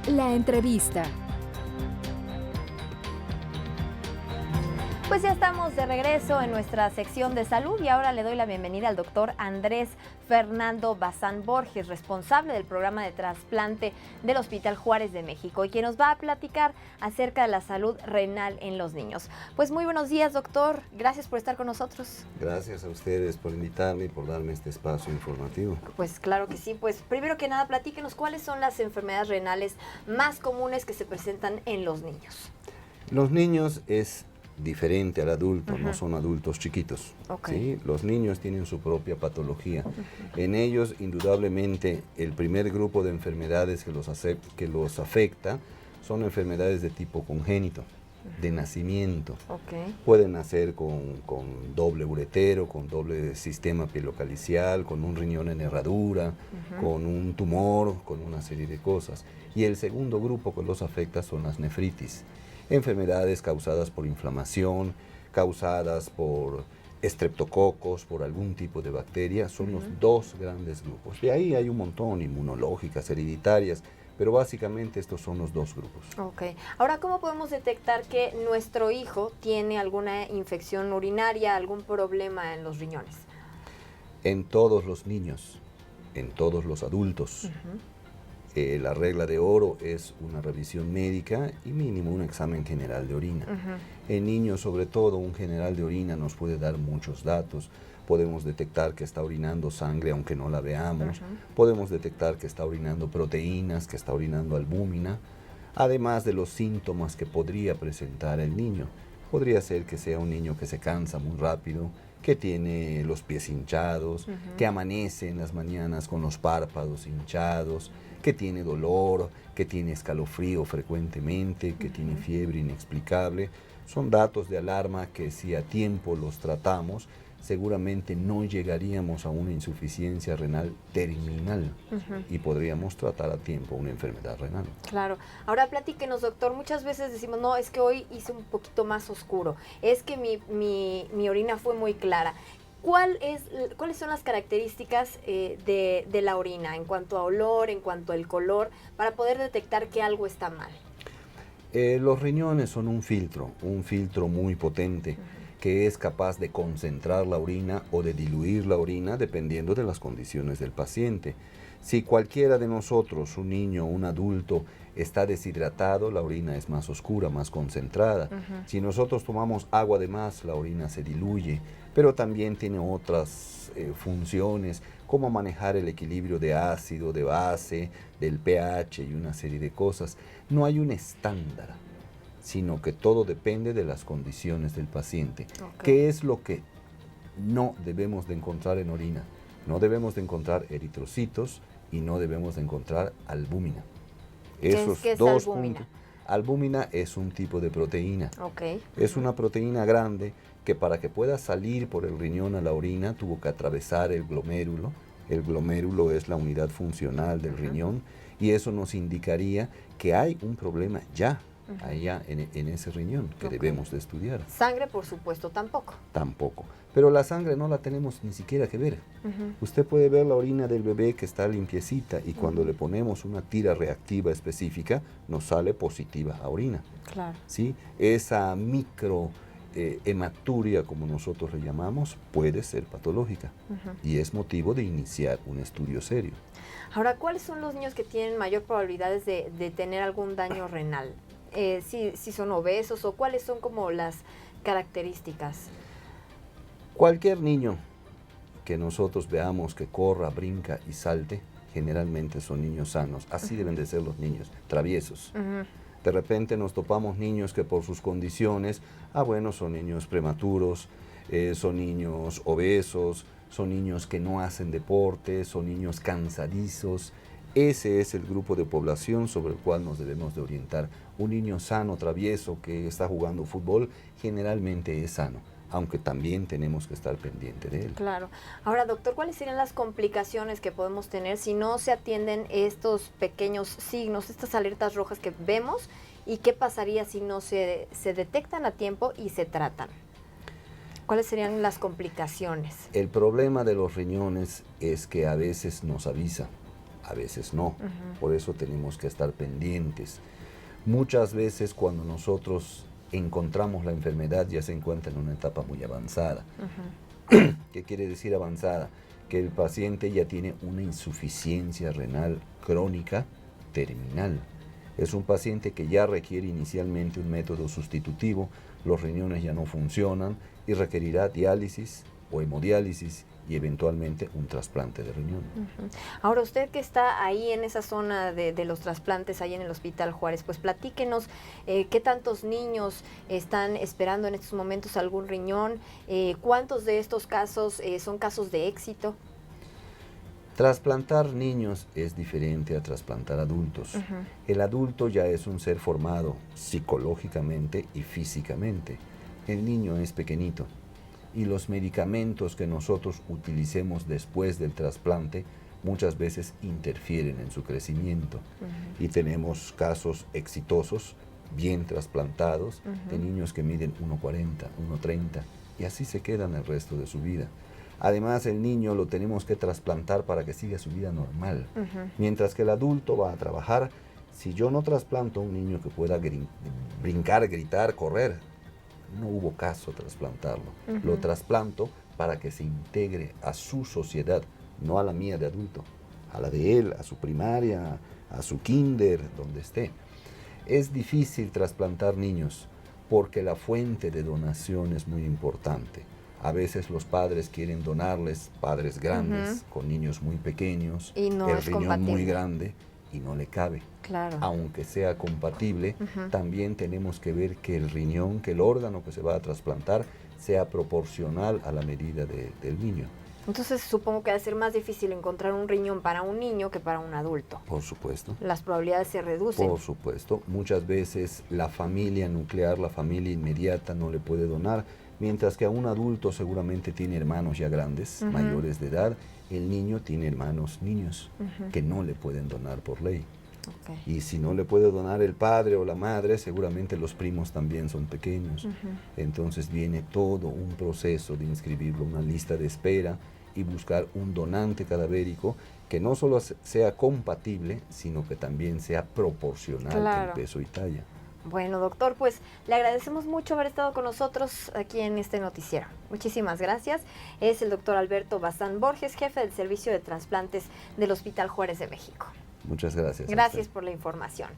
La entrevista. Pues ya estamos de regreso en nuestra sección de salud y ahora le doy la bienvenida al doctor Andrés Fernando Bazán Borges, responsable del programa de trasplante del Hospital Juárez de México, y quien nos va a platicar acerca de la salud renal en los niños. Pues muy buenos días, doctor. Gracias por estar con nosotros. Gracias a ustedes por invitarme y por darme este espacio informativo. Pues claro que sí. Pues primero que nada, platíquenos cuáles son las enfermedades renales más comunes que se presentan en los niños. Los niños es diferente al adulto, no son adultos chiquitos. Okay. ¿Sí? Los niños tienen su propia patología. En ellos, indudablemente, el primer grupo de enfermedades que los afecta son enfermedades de tipo congénito, de nacimiento. Okay. Pueden nacer con doble uretero, con doble sistema pielocalicial, con un riñón en herradura, con un tumor, con una serie de cosas. Y el segundo grupo que los afecta son las nefritis. Enfermedades causadas por inflamación, causadas por estreptococos, por algún tipo de bacteria, son los dos grandes grupos. De ahí hay un montón, inmunológicas, hereditarias, pero básicamente estos son los dos grupos. Ok. Ahora, ¿cómo podemos detectar que nuestro hijo tiene alguna infección urinaria, algún problema en los riñones? En todos los niños, en todos los adultos. La regla de oro es una revisión médica y mínimo un examen general de orina. En niños, sobre todo, un general de orina nos puede dar muchos datos. Podemos detectar que está orinando sangre aunque no la veamos. Podemos detectar que está orinando proteínas, que está orinando albúmina, además de los síntomas que podría presentar el niño. Podría ser que sea un niño que se cansa muy rápido, que tiene los pies hinchados, que amanece en las mañanas con los párpados hinchados, que tiene dolor, que tiene escalofrío frecuentemente, que tiene fiebre inexplicable. Son datos de alarma que si a tiempo los tratamos, seguramente no llegaríamos a una insuficiencia renal terminal y podríamos tratar a tiempo una enfermedad renal. Claro. Ahora platíquenos, doctor. Muchas veces decimos, no, es que hoy hice un poquito más oscuro, es que mi orina fue muy clara. ¿Cuáles son las características de la orina en cuanto a olor, en cuanto al color, para poder detectar que algo está mal? Los riñones son un filtro muy potente, que es capaz de concentrar la orina o de diluir la orina dependiendo de las condiciones del paciente. Si cualquiera de nosotros, un niño o un adulto, está deshidratado, la orina es más oscura, más concentrada. Si nosotros tomamos agua de más, la orina se diluye, pero también tiene otras funciones, como manejar el equilibrio de ácido, de base, del pH y una serie de cosas. No hay un estándar, sino que todo depende de las condiciones del paciente. ¿Qué es lo que no debemos de encontrar en orina? No debemos de encontrar eritrocitos y no debemos de encontrar albúmina. ¿Qué es dos albúmina? Puntos. Albúmina es un tipo de proteína. Es una proteína grande que para que pueda salir por el riñón a la orina tuvo que atravesar el glomérulo. El glomérulo es la unidad funcional del riñón y eso nos indicaría que hay un problema ya allá en ese riñón que debemos de estudiar. Sangre, por supuesto, tampoco. Tampoco. Pero la sangre no la tenemos ni siquiera que ver. Usted puede ver la orina del bebé que está limpiecita y cuando le ponemos una tira reactiva específica nos sale positiva a orina. Claro. ¿Sí? Esa micro hematuria, como nosotros le llamamos, puede ser patológica y es motivo de iniciar un estudio serio. Ahora, ¿cuáles son los niños que tienen mayor probabilidades de tener algún daño renal? Si son obesos o cuáles son como las características. Cualquier niño que nosotros veamos que corra, brinca y salte, generalmente son niños sanos. Así deben de ser los niños, traviesos. De repente nos topamos niños que por sus condiciones, son niños prematuros, son niños obesos, son niños que no hacen deporte, son niños cansadizos. Ese es el grupo de población sobre el cual nos debemos de orientar. Un niño sano, travieso, que está jugando fútbol, generalmente es sano, aunque también tenemos que estar pendiente de él. Claro. Ahora, doctor, ¿cuáles serían las complicaciones que podemos tener si no se atienden estos pequeños signos, estas alertas rojas que vemos? ¿Y qué pasaría si no se detectan a tiempo y se tratan? ¿Cuáles serían las complicaciones? El problema de los riñones es que a veces nos avisa a veces no. Por eso tenemos que estar pendientes. Muchas veces cuando nosotros encontramos la enfermedad ya se encuentra en una etapa muy avanzada. ¿Qué quiere decir avanzada? Que el paciente ya tiene una insuficiencia renal crónica terminal. Es un paciente que ya requiere inicialmente un método sustitutivo, los riñones ya no funcionan y requerirá diálisis o hemodiálisis y eventualmente un trasplante de riñón. Ahora, usted que está ahí en esa zona de los trasplantes, ahí en el Hospital Juárez, pues platíquenos qué tantos niños están esperando en estos momentos algún riñón, cuántos de estos casos son casos de éxito. Trasplantar niños es diferente a trasplantar adultos. El adulto ya es un ser formado psicológicamente y físicamente. El niño es pequeñito y los medicamentos que nosotros utilicemos después del trasplante muchas veces interfieren en su crecimiento. Y tenemos casos exitosos, bien trasplantados, de niños que miden 1,40, 1,30 y así se quedan el resto de su vida. Además, el niño lo tenemos que trasplantar para que siga su vida normal. Mientras que el adulto va a trabajar, si yo no trasplanto a un niño que pueda brincar, gritar, correr, no hubo caso trasplantarlo. Lo trasplanto para que se integre a su sociedad, no a la mía de adulto, a la de él, a su primaria, a su kinder, donde esté. Es difícil trasplantar niños porque la fuente de donación es muy importante. A veces los padres quieren donarles, padres grandes, con niños muy pequeños, y no el riñón compatible. muy grande y no le cabe. Claro. Aunque sea compatible, también tenemos que ver que el riñón, que el órgano que se va a trasplantar, sea proporcional a la medida del niño. Entonces supongo que va a ser más difícil encontrar un riñón para un niño que para un adulto. Por supuesto. Las probabilidades se reducen. Por supuesto. Muchas veces la familia nuclear, la familia inmediata no le puede donar, mientras que a un adulto seguramente tiene hermanos ya grandes, mayores de edad. El niño tiene hermanos niños que no le pueden donar por ley. Y si no le puede donar el padre o la madre, seguramente los primos también son pequeños. Entonces viene todo un proceso de inscribirlo, una lista de espera y buscar un donante cadavérico que no solo sea compatible, sino que también sea proporcional en peso y talla. Bueno, doctor, pues le agradecemos mucho haber estado con nosotros aquí en este noticiero. Muchísimas gracias. Es el doctor Alberto Bazán Borges, jefe del Servicio de Trasplantes del Hospital Juárez de México. Muchas gracias. Gracias por la información.